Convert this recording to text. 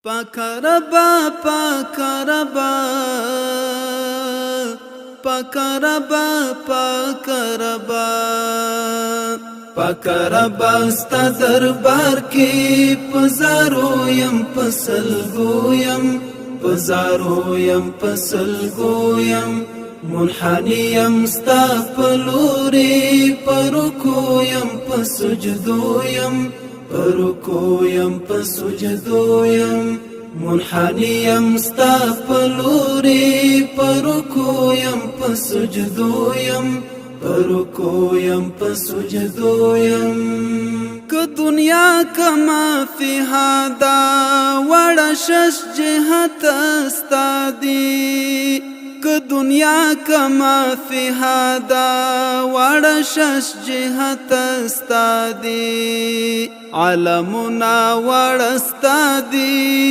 پکربا پکربا پکربا پکربا پکربا ستا دربار کی پزارو یم پسلگو یم پزارو یم پسلگو یم منحنی یم ستا پلوری پرکو یم پسجدو یم پرکو یم پسجدو یم منحنی یم ستا پلوری پرکو یم پسجدو یم پرکو یم پسجدو یم که دنیا کما فیها دا وڑا شش جهت استادی که دنیا کما فیها دا وڑا شش جهت استادی علمنا وڑا استادی